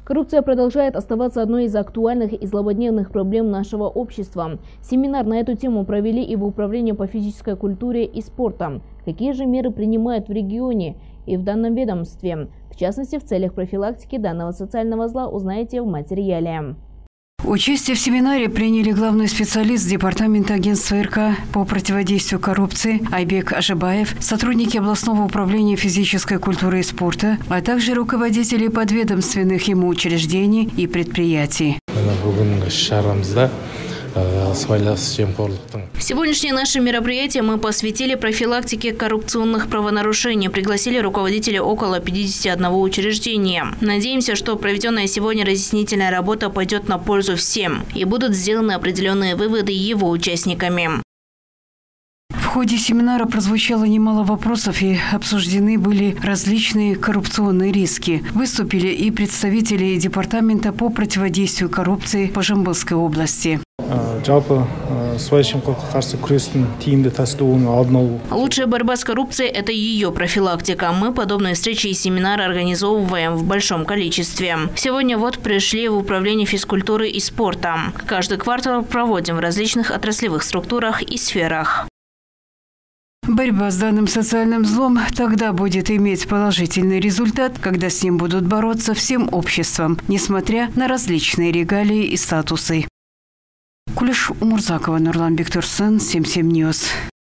Коррупция продолжает оставаться одной из актуальных и злободневных проблем нашего общества. Семинар на эту тему провели и в Управлении по физической культуре и спорту. Какие же меры принимают в регионе и в данном ведомстве? В частности, в целях профилактики данного социального зла узнаете в материале. Участие в семинаре приняли главный специалист Департамента агентства РК по противодействию коррупции Айбек Ажибаев, сотрудники областного управления физической культуры и спорта, а также руководители подведомственных ему учреждений и предприятий. Сегодняшнее наше мероприятие мы посвятили профилактике коррупционных правонарушений. Пригласили руководителей около 51 учреждения. Надеемся, что проведенная сегодня разъяснительная работа пойдет на пользу всем и будут сделаны определенные выводы его участниками. В ходе семинара прозвучало немало вопросов и обсуждены были различные коррупционные риски. Выступили и представители Департамента по противодействию коррупции по Жамбылской области. Лучшая борьба с коррупцией – это ее профилактика. Мы подобные встречи и семинары организовываем в большом количестве. Сегодня пришли в Управление физкультуры и спорта. Каждый квартал проводим в различных отраслевых структурах и сферах. Борьба с данным социальным злом тогда будет иметь положительный результат, когда с ним будут бороться всем обществом, несмотря на различные регалии и статусы. Кулеш Умурзакова, Нурлан Бектурсен, 77 News.